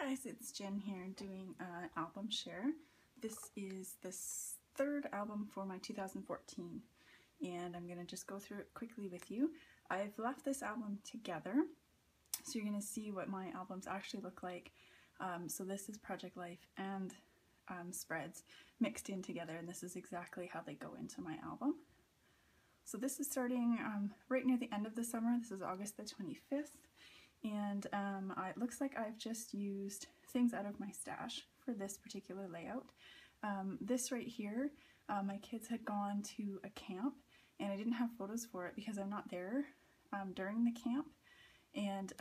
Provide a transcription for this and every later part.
guys, it's Jen here doing an album share. This is the third album for my 2014 and I'm going to just go through it quickly with you. I've left this album together so you're going to see what my albums actually look like. So this is Project Life and Spreads mixed in together, and this is exactly how they go into my album. So this is starting right near the end of the summer. This is August the 25th. And it looks like I've just used things out of my stash for this particular layout. This right here, my kids had gone to a camp and I didn't have photos for it because I'm not there during the camp, and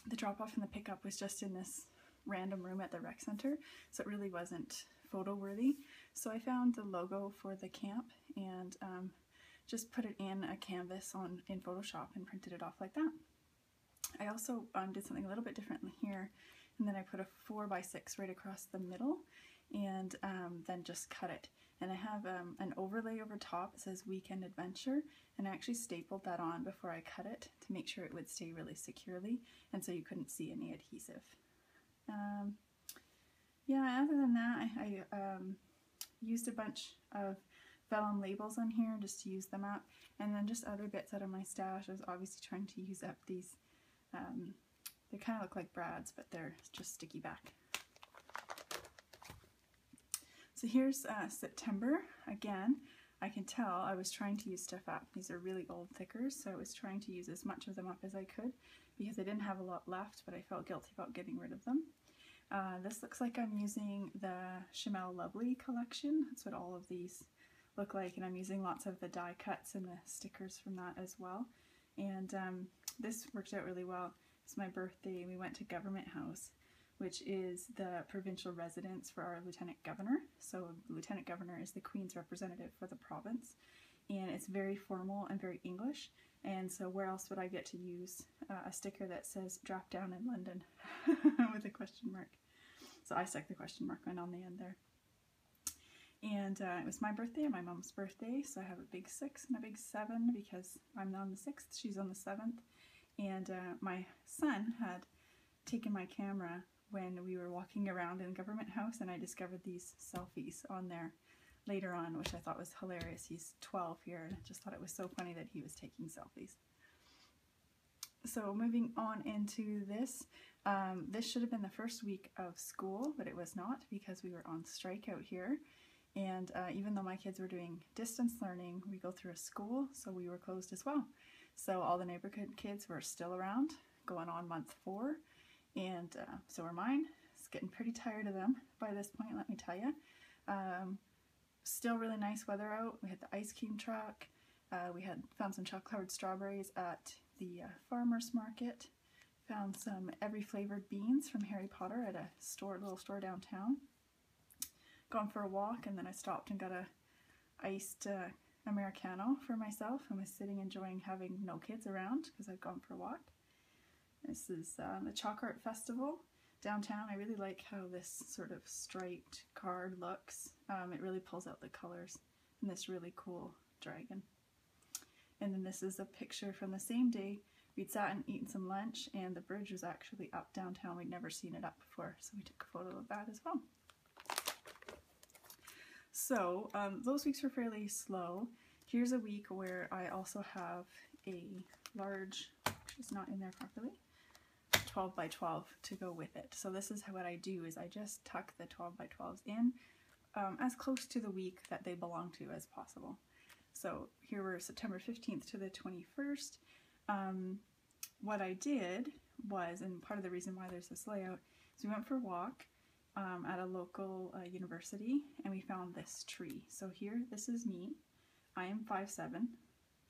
the drop-off and the pickup was just in this random room at the rec center, so it really wasn't photo worthy. So I found the logo for the camp and just put it in a canvas in Photoshop and printed it off like that. I also did something a little bit different here, and then I put a 4x6 right across the middle and then just cut it. And I have an overlay over top. It says Weekend Adventure, and I actually stapled that on before I cut it to make sure it would stay really securely and so you couldn't see any adhesive. Yeah, other than that, I used a bunch of vellum labels on here just to use them up, and then just other bits out of my stash. I was obviously trying to use up these. They kind of look like brads, but they're just sticky back. So here's September. Again, I can tell I was trying to use stuff up. These are really old thickers, so I was trying to use as much of them up as I could because I didn't have a lot left, but I felt guilty about getting rid of them. This looks like I'm using the Chamel Lovely collection. That's what all of these look like, and I'm using lots of the die cuts and the stickers from that as well. And this worked out really well. It's my birthday and we went to Government House, which is the provincial residence for our Lieutenant Governor. So the Lieutenant Governor is the Queen's representative for the province, and it's very formal and very English. And so where else would I get to use a sticker that says drop down in London with a question mark? So I stuck the question mark on the end there. And it was my birthday and my mom's birthday, so I have a big 6 and a big 7 because I'm on the 6th, she's on the 7th. And my son had taken my camera when we were walking around in Government House, and I discovered these selfies on there later on, which I thought was hilarious. He's 12 here, and I just thought it was so funny that he was taking selfies. So moving on into this, this should have been the first week of school, but it was not because we were on strike out here. And even though my kids were doing distance learning, we go through a school, so we were closed as well. So all the neighborhood kids were still around, going on month 4, and so were mine. It's getting pretty tired of them by this point, let me tell you. Still really nice weather out. We had the ice cream truck. We had found some chocolate-covered strawberries at the farmer's market. Found some every flavored beans from Harry Potter at a little store downtown. Gone for a walk, and then I stopped and got a iced Americano for myself, and was sitting enjoying having no kids around because I'd gone for a walk. This is the Chalk Art Festival downtown. I really like how this sort of striped card looks. It really pulls out the colors in this really cool dragon. And then this is a picture from the same day. We'd sat and eaten some lunch, and the bridge was actually up downtown. We'd never seen it up before, so we took a photo of that as well. So those weeks were fairly slow. Here's a week where I also have a large, it's not in there properly, 12 by 12 to go with it. So this is what I do, is I just tuck the 12 by 12s in as close to the week that they belong to as possible. So here we're September 15th to the 21st. What I did was, and part of the reason why there's this layout, is we went for a walk at a local university, and we found this tree. So here, this is me. I am 5'7",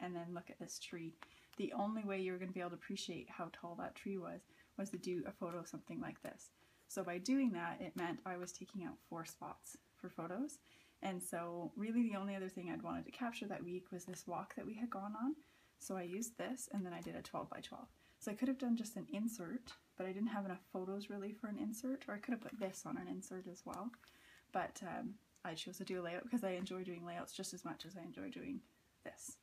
and then look at this tree. The only way you were going to be able to appreciate how tall that tree was to do a photo of something like this. So by doing that, it meant I was taking out 4 spots for photos. And so really the only other thing I'd wanted to capture that week was this walk that we had gone on. So I used this, and then I did a 12 by 12. So I could have done just an insert, but I didn't have enough photos really for an insert, or I could have put this on an insert as well. But I chose to do a layout because I enjoy doing layouts just as much as I enjoy doing this.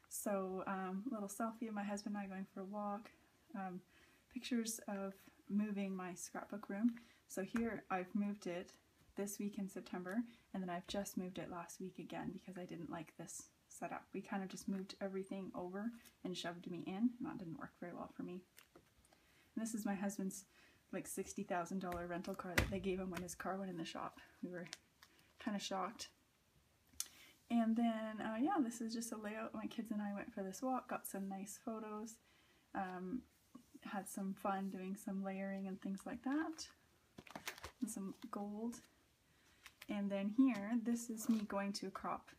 So a little selfie of my husband and I going for a walk. pictures of moving my scrapbook room. So here I've moved it this week in September, and then I've just moved it last week again because I didn't like this setup. We kind of just moved everything over and shoved me in, and that didn't work very well for me. And this is my husband's like $60,000 rental car that they gave him when his car went in the shop. We were kind of shocked. And then, yeah, this is just a layout. My kids and I went for this walk, got some nice photos, had some fun doing some layering and things like that, and some gold. And then here, this is me going to a crop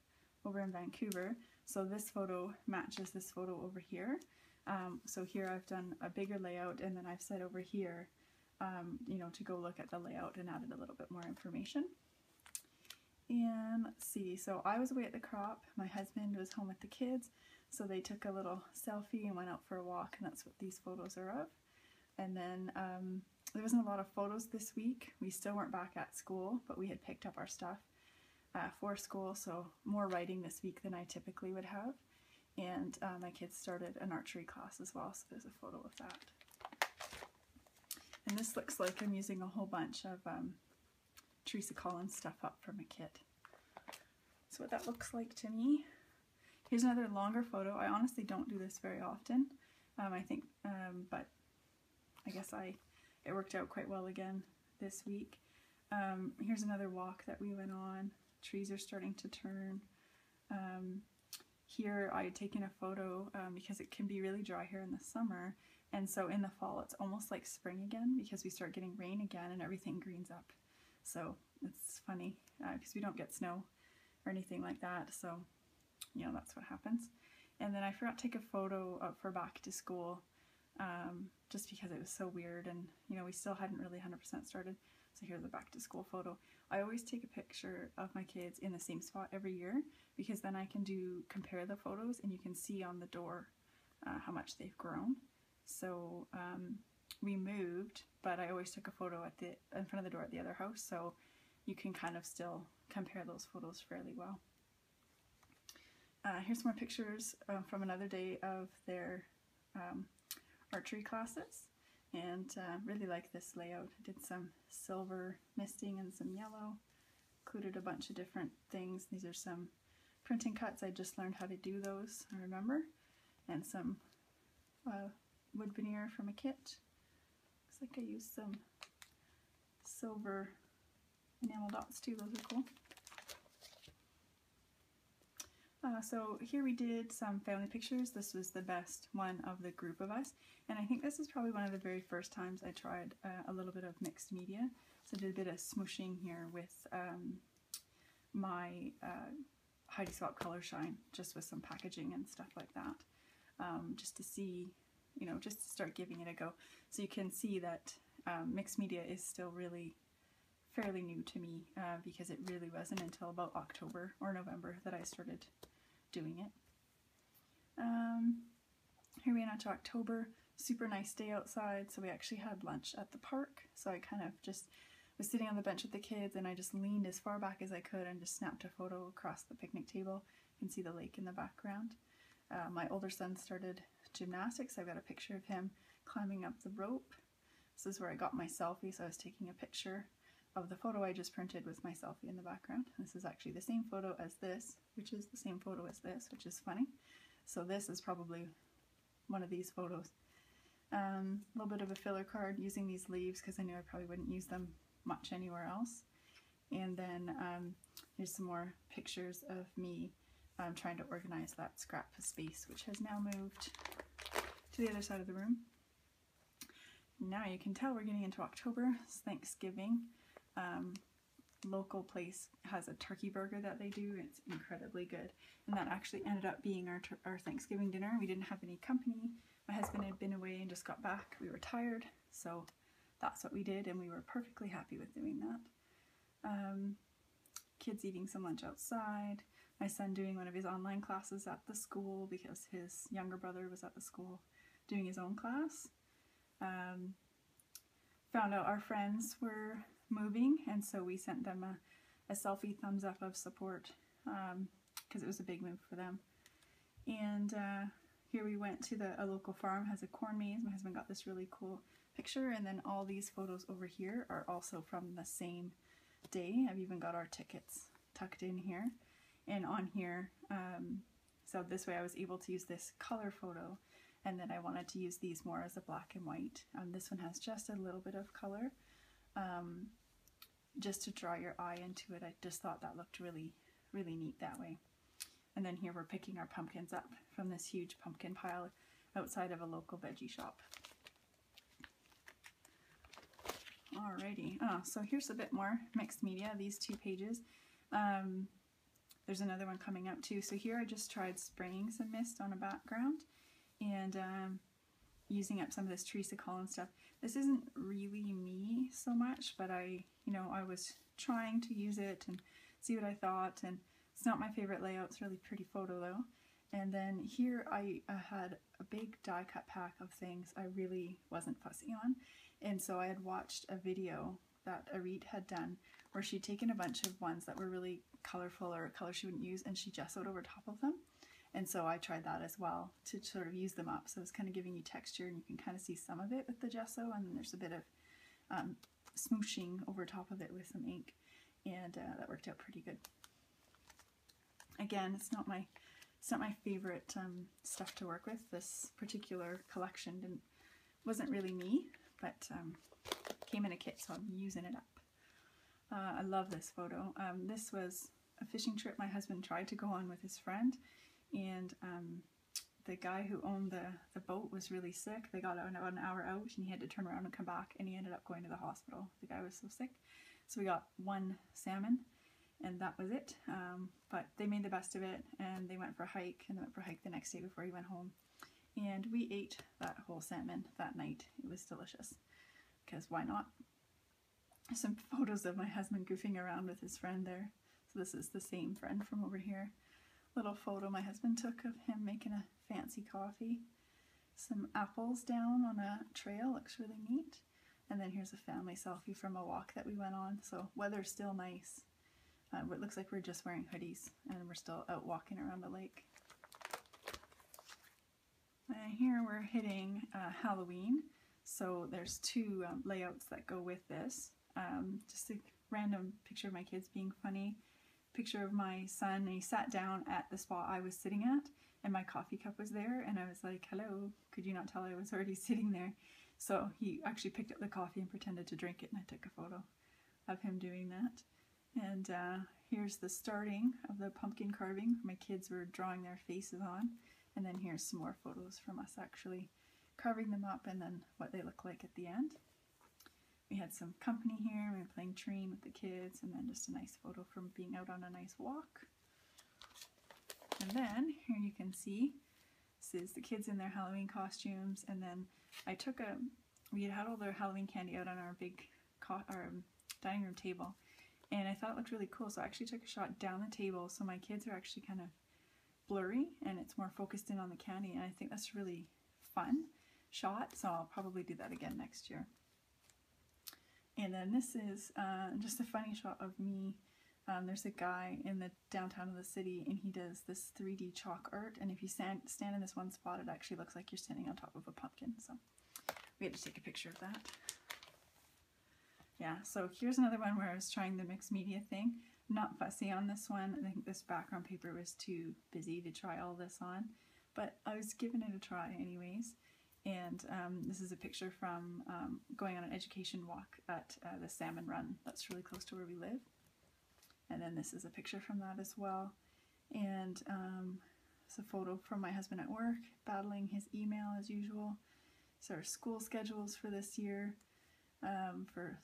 over in Vancouver. So this photo matches this photo over here. So here I've done a bigger layout, and then I've said over here, you know, to go look at the layout and added a little bit more information. And let's see, so I was away at the crop, my husband was home with the kids, so they took a little selfie and went out for a walk, and that's what these photos are of. And then there wasn't a lot of photos this week. We still weren't back at school, but we had picked up our stuff for school, so more writing this week than I typically would have. And my kids started an archery class as well, so there's a photo of that. And this looks like I'm using a whole bunch of Teresa Collins stuff up from a kit. That's what that looks like to me. Here's another longer photo. I honestly don't do this very often, I think, but I guess it worked out quite well again this week. Here's another walk that we went on. Trees are starting to turn. Here I had taken a photo because it can be really dry here in the summer, and so in the fall it's almost like spring again because we start getting rain again and everything greens up. So it's funny because we don't get snow or anything like that, so you know, that's what happens. And then I forgot to take a photo for back to school just because it was so weird, and you know, we still hadn't really 100% started. So here's the back to school photo. I always take a picture of my kids in the same spot every year because then I can compare the photos, and you can see on the door how much they've grown. So we moved, but I always took a photo in front of the door at the other house, so you can kind of still compare those photos fairly well. Here's more pictures from another day of their archery classes, and really like this layout. I did some silver misting and some yellow, included a bunch of different things. These are some printing cuts. I just learned how to do those, I remember, and some wood veneer from a kit. Looks like I used some silver enamel dots too, those are cool. So here we did some family pictures. This was the best one of the group of us, and I think this is probably one of the very first times I tried a little bit of mixed media. So I did a bit of smooshing here with my Heidi Swapp Color Shine, just with some packaging and stuff like that, just to see, you know, just to start giving it a go. So you can see that mixed media is still really fairly new to me because it really wasn't until about October or November that I started doing it. Here we are to October. Super nice day outside, so we actually had lunch at the park. So I kind of just was sitting on the bench with the kids, and I just leaned as far back as I could and just snapped a photo across the picnic table. You can see the lake in the background. My older son started gymnastics. I've got a picture of him climbing up the rope. This is where I got my selfie, so I was taking a picture of the photo I just printed with my selfie in the background. This is actually the same photo as this, which is the same photo as this, which is funny. So this is probably one of these photos. A little bit of a filler card using these leaves because I knew I probably wouldn't use them much anywhere else. And then here's some more pictures of me trying to organize that scrap space, which has now moved to the other side of the room. Now you can tell we're getting into October. It's Thanksgiving. Local place has a turkey burger that they do. It's incredibly good, and that actually ended up being our Thanksgiving dinner. We didn't have any company. My husband had been away and just got back. We were tired, so that's what we did, and we were perfectly happy with doing that. Kids eating some lunch outside. My son doing one of his online classes at the school because his younger brother was at the school doing his own class. Found out our friends were moving, and so we sent them a selfie thumbs up of support because it was a big move for them. And here we went to a local farm, has a corn maze. My husband got this really cool picture, and then all these photos over here are also from the same day. I've even got our tickets tucked in here. And on here, so this way I was able to use this color photo, and then I wanted to use these more as a black and white. This one has just a little bit of color, just to draw your eye into it. I just thought that looked really, really neat that way. And then here we're picking our pumpkins up from this huge pumpkin pile outside of a local veggie shop. Alrighty, so here's a bit more mixed media, these 2 pages. There's another one coming up too. So here I just tried spraying some mist on a background and using up some of this treacicle and stuff. This isn't really me so much, but I was trying to use it and see what I thought, and it's not my favorite layout. It's a really pretty photo though. And then here I had a big die cut pack of things I really wasn't fussy on. And so I had watched a video that Arit had done where she'd taken a bunch of ones that were really colorful or a color she wouldn't use, and she gessoed over top of them. And so I tried that as well to sort of use them up. So it's kind of giving you texture, and you can kind of see some of it with the gesso, and then there's a bit of smooshing over top of it with some ink, and that worked out pretty good. Again, it's not my favorite stuff to work with. This particular collection wasn't really me, but came in a kit, so I'm using it up. I love this photo. This was a fishing trip my husband tried to go on with his friend, and the guy who owned the boat was really sick. They got an hour out, and he had to turn around and come back, and he ended up going to the hospital. The guy was so sick. So we got 1 salmon, and that was it. But they made the best of it, and they went for a hike, and they went for a hike the next day before he went home. And we ate that whole salmon that night. It was delicious, because why not? Some photos of my husband goofing around with his friend there. So this is the same friend from over here. Little photo my husband took of him making a fancy coffee. Some apples down on a trail, looks really neat. And then here's a family selfie from a walk that we went on. So weather's still nice. It looks like we're just wearing hoodies, and we're still out walking around the lake. Here we're hitting Halloween. So there's 2 layouts that go with this. Just a random picture of my kids being funny, picture of my son, and he sat down at the spot I was sitting at, and my coffee cup was there, and I was like, hello, could you not tell I was already sitting there? So he actually picked up the coffee and pretended to drink it, and I took a photo of him doing that. And here's the starting of the pumpkin carving. My kids were drawing their faces on, and then here's some more photos from us actually carving them up, and then what they look like at the end. We had some company here. We were playing train with the kids, and then just a nice photo from being out on a nice walk. And then here you can see this is the kids in their Halloween costumes, and then we had all their Halloween candy out on our big dining room table, and I thought it looked really cool, so I actually took a shot down the table, so my kids are actually kind of blurry and it's more focused in on the candy, and I think that's a really fun shot, so I'll probably do that again next year. And then this is just a funny shot of me. There's a guy in the downtown of the city, and he does this 3D chalk art, and if you stand in this one spot, it actually looks like you're standing on top of a pumpkin, so we had to take a picture of that. Yeah, so here's another one where I was trying the mixed media thing. I'm not fussy on this one. I think this background paper was too busy to try all this on, but I was giving it a try anyways. And this is a picture from going on an education walk at the Salmon Run. That's really close to where we live. And then this is a picture from that as well. And it's a photo from my husband at work, battling his email as usual. So our school schedules for this year, for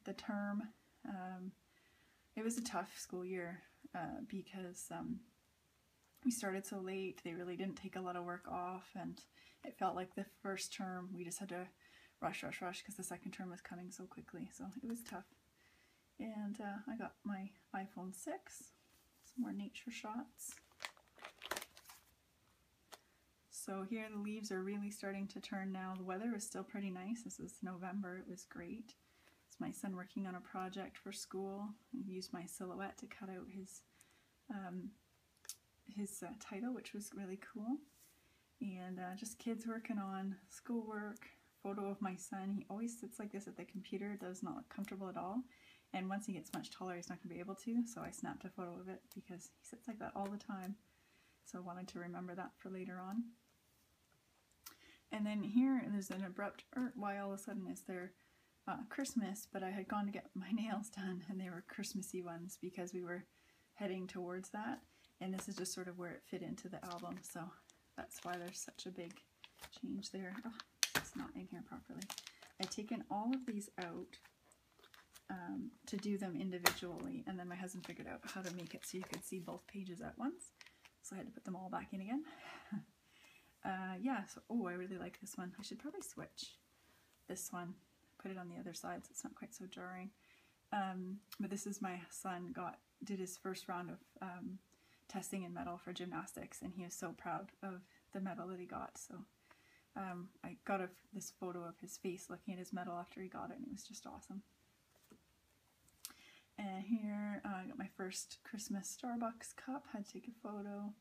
the term. It was a tough school year because we started so late. They really didn't take a lot of work off, and it felt like the first term we just had to rush because the second term was coming so quickly, so it was tough. And I got my iPhone 6, some more nature shots. So here the leaves are really starting to turn now. The weather is still pretty nice. This is November. It was great. It's my son working on a project for school. I used my silhouette to cut out his title, which was really cool. And just kids working on schoolwork. Photo of my son. He always sits like this at the computer, does not look comfortable at all. And once he gets much taller, he's not going to be able to, so I snapped a photo of it because he sits like that all the time. So I wanted to remember that for later on. And then here, there's an abrupt, why all of a sudden is there Christmas, but I had gone to get my nails done, and they were Christmassy ones because we were heading towards that. And this is just sort of where it fit into the album, so that's why there's such a big change there. Oh, it's not in here properly. I've taken all of these out to do them individually, and then my husband figured out how to make it so you could see both pages at once, so I had to put them all back in again. Yeah, so, oh, I really like this one. I should probably switch this one, put it on the other side so it's not quite so jarring. But this is my son did his first round of testing in medal for gymnastics, and he is so proud of the medal that he got. So I got this photo of his face looking at his medal after he got it, and it was just awesome. And here I got my first Christmas Starbucks cup. Had to take a photo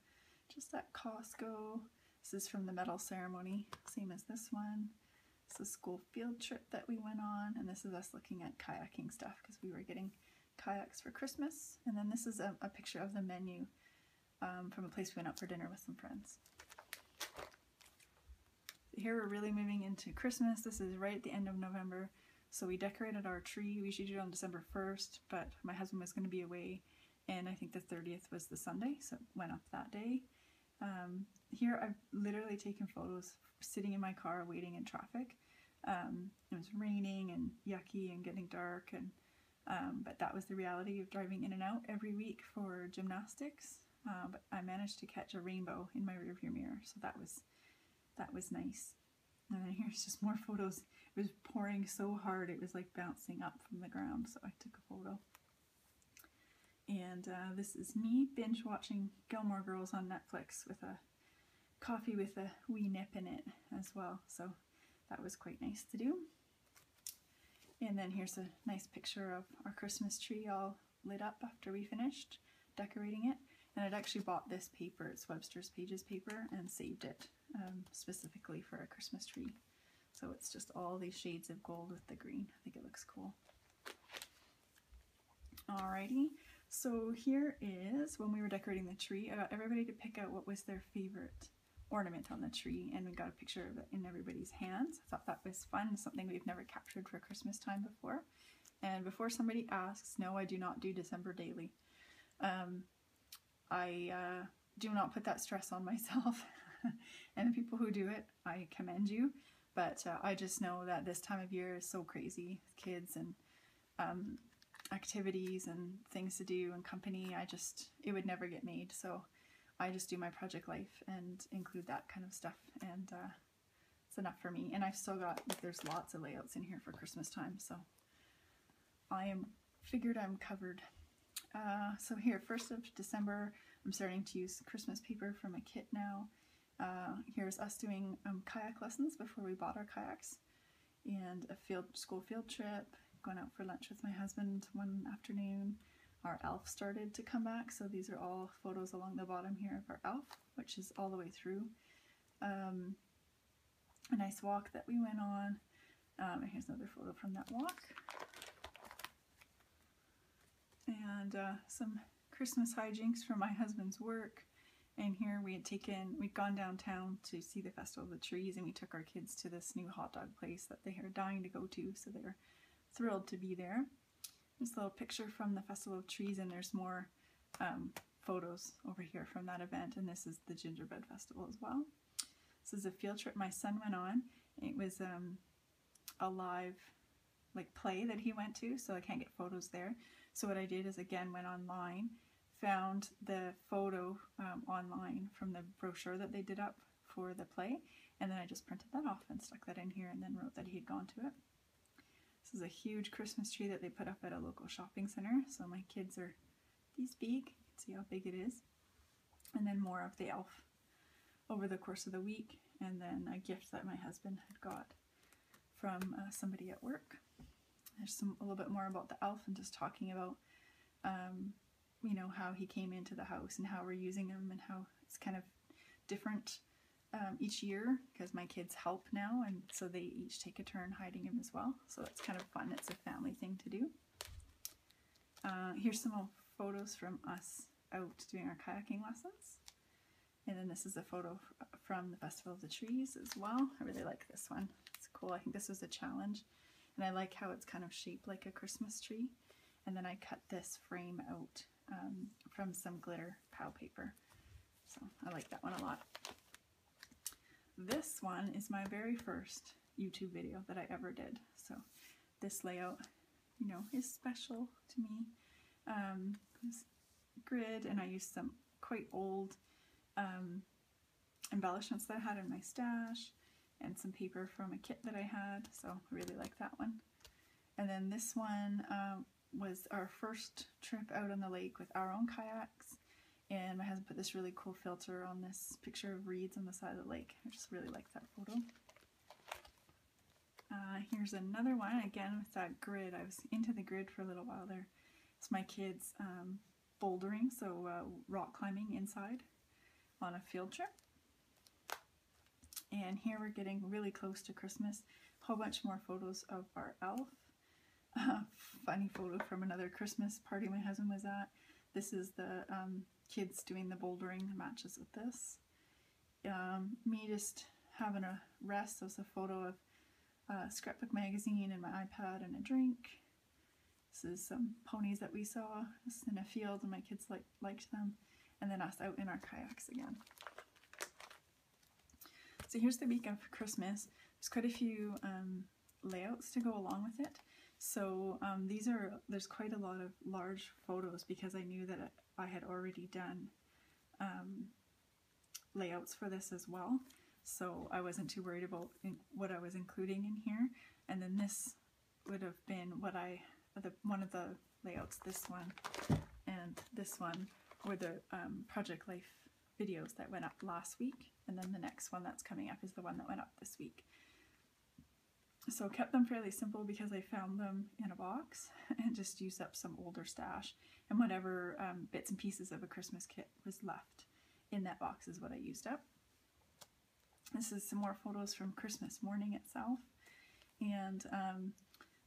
just at Costco. This is from the medal ceremony, same as this one. It's a school field trip that we went on, and this is us looking at kayaking stuff because we were getting kayaks for Christmas. And then this is a picture of the menu from a place we went out for dinner with some friends. Here we're really moving into Christmas. This is right at the end of November. So we decorated our tree. We usually do it on December 1st, but my husband was going to be away, and I think the 30th was the Sunday, so it went up that day. Here I've literally taken photos sitting in my car waiting in traffic. It was raining and yucky and getting dark, and but that was the reality of driving in and out every week for gymnastics. But I managed to catch a rainbow in my rearview mirror, so that was nice. And then here's just more photos. It was pouring so hard it was like bouncing up from the ground, so I took a photo. And this is me binge watching Gilmore Girls on Netflix with a coffee with a wee nip in it as well, so that was quite nice to do. And then here's a nice picture of our Christmas tree all lit up after we finished decorating it. And I'd actually bought this paper, it's Webster's Pages paper, and saved it specifically for a Christmas tree. So it's just all these shades of gold with the green. I think it looks cool. Alrighty, so here is when we were decorating the tree. I got everybody to pick out what was their favorite ornament on the tree, and we got a picture of it in everybody's hands. I thought that was fun, something we've never captured for Christmas time before. And before somebody asks, no, I do not do December daily. I do not put that stress on myself. And the people who do it, I commend you. But I just know that this time of year is so crazy with kids and activities and things to do and company. It would never get made. So I just do my project life and include that kind of stuff. And it's enough for me. And I've still got, there's lots of layouts in here for Christmas time. So I'm covered. So here, 1st of December, I'm starting to use Christmas paper from a kit now. Here's us doing kayak lessons before we bought our kayaks, and a school field trip, going out for lunch with my husband one afternoon. Our elf started to come back, so these are all photos along the bottom here of our elf, which is all the way through. A nice walk that we went on. And here's another photo from that walk. And some Christmas hijinks from my husband's work. And here we'd gone downtown to see the Festival of the Trees, and we took our kids to this new hot dog place that they are dying to go to, so they're thrilled to be there. This little picture from the Festival of Trees, and there's more photos over here from that event, and this is the Gingerbread Festival as well. This is a field trip my son went on. It was a live play that he went to, so I can't get photos there. So what I did is, again, went online, found the photo online from the brochure that they did up for the play, and then I just printed that off and stuck that in here and then wrote that he had gone to it. This is a huge Christmas tree that they put up at a local shopping center, so my kids are these big. You can see how big it is. And then more of the elf over the course of the week, and then a gift that my husband had got from somebody at work. There's a little bit more about the elf and just talking about you know, how he came into the house and how we're using him and how it's kind of different each year because my kids help now, and so they each take a turn hiding him as well. So that's kind of fun. It's a family thing to do. Here's some old photos from us out doing our kayaking lessons. And then this is a photo from the Festival of the Trees as well. I really like this one. It's cool. I think this was a challenge. And I like how it's kind of shaped like a Christmas tree. And then I cut this frame out from some glitter POW paper. So I like that one a lot. This one is my very first YouTube video that I ever did. So this layout, you know, is special to me. This grid, and I used some quite old embellishments that I had in my stash and some paper from a kit that I had. So I really like that one. And then this one was our first trip out on the lake with our own kayaks. And my husband put this really cool filter on this picture of reeds on the side of the lake. I just really like that photo. Here's another one, again with that grid. I was into the grid for a little while there. It's my kids bouldering, so rock climbing inside on a field trip. And here we're getting really close to Christmas. A whole bunch more photos of our elf. Funny photo from another Christmas party my husband was at. This is the kids doing the bouldering that matches with this. Me just having a rest. So it's a photo of Scrapbook magazine and my iPad and a drink. This is some ponies that we saw just in a field, and my kids liked them. And then us out in our kayaks again. So here's the week of Christmas. There's quite a few layouts to go along with it. So there's quite a lot of large photos because I knew that I had already done layouts for this as well. So I wasn't too worried about what I was including in here. And then this would have been one of the layouts, this one and this one, were the Project Life videos that went up last week. And then the next one that's coming up is the one that went up this week. So kept them fairly simple because I found them in a box and just used up some older stash, and whatever bits and pieces of a Christmas kit was left in that box is what I used up. This is some more photos from Christmas morning itself, and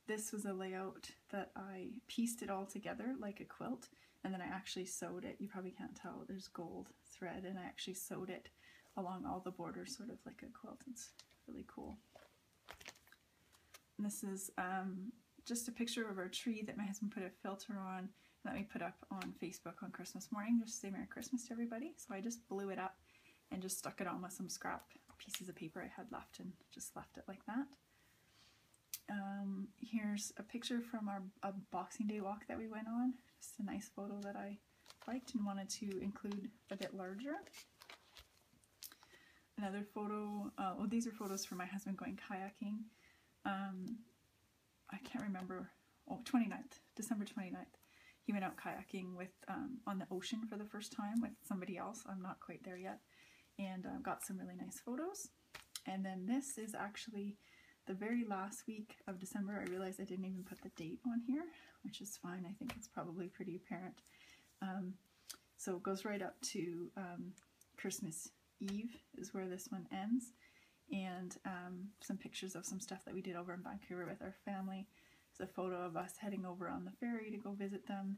this was a layout that I pieced it all together like a quilt, and then I actually sewed it. You probably can't tell, there's gold thread, and I actually sewed it along all the borders sort of like a quilt. It's really cool. And this is just a picture of our tree that my husband put a filter on that we put up on Facebook on Christmas morning just to say Merry Christmas to everybody. So I just blew it up and just stuck it on with some scrap pieces of paper I had left and just left it like that. Here's a picture from a Boxing Day walk that we went on. Just a nice photo that I liked and wanted to include a bit larger. Another photo, well, these are photos from my husband going kayaking. I can't remember, December 29th. He went out kayaking with on the ocean for the first time with somebody else. I'm not quite there yet. And got some really nice photos. And then this is actually the very last week of December. I realized I didn't even put the date on here, which is fine. I think it's probably pretty apparent. So it goes right up to Christmas Eve is where this one ends. And some pictures of some stuff that we did over in Vancouver with our family. There's a photo of us heading over on the ferry to go visit them.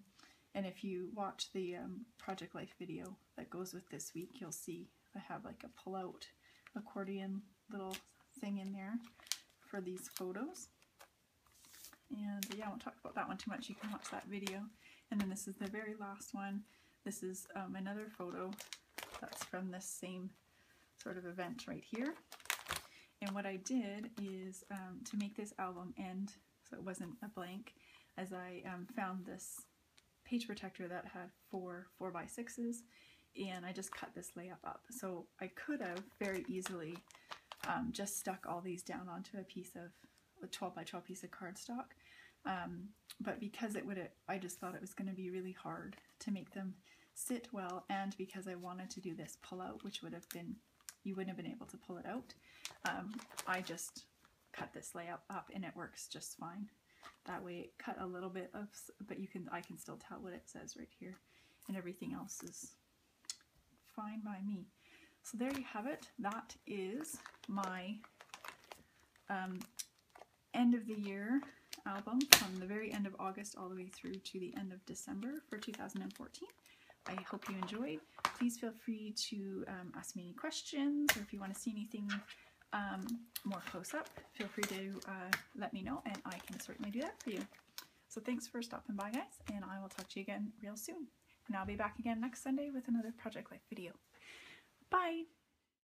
And if you watch the Project Life video that goes with this week, you'll see I have like a pull-out accordion little thing in there for these photos. And yeah, I won't talk about that one too much. You can watch that video. And then this is the very last one. This is another photo that's from this same sort of event right here. And what I did is to make this album end so it wasn't a blank, as I found this page protector that had 4 4x6s, and I just cut this layout up. So I could have very easily just stuck all these down onto a piece of a 12x12 piece of cardstock, but because I just thought it was going to be really hard to make them sit well, and because I wanted to do this pull out, which would have been, you wouldn't have been able to pull it out, I just cut this layout up and it works just fine. That way it cut a little bit of, but I can still tell what it says right here, and everything else is fine by me. So there you have it. That is my end of the year album from the very end of August all the way through to the end of December for 2014. I hope you enjoyed. Please feel free to ask me any questions, or if you want to see anything more close up, feel free to let me know, and I can certainly do that for you. So thanks for stopping by, guys, and I will talk to you again real soon. And I'll be back again next Sunday with another Project Life video. Bye!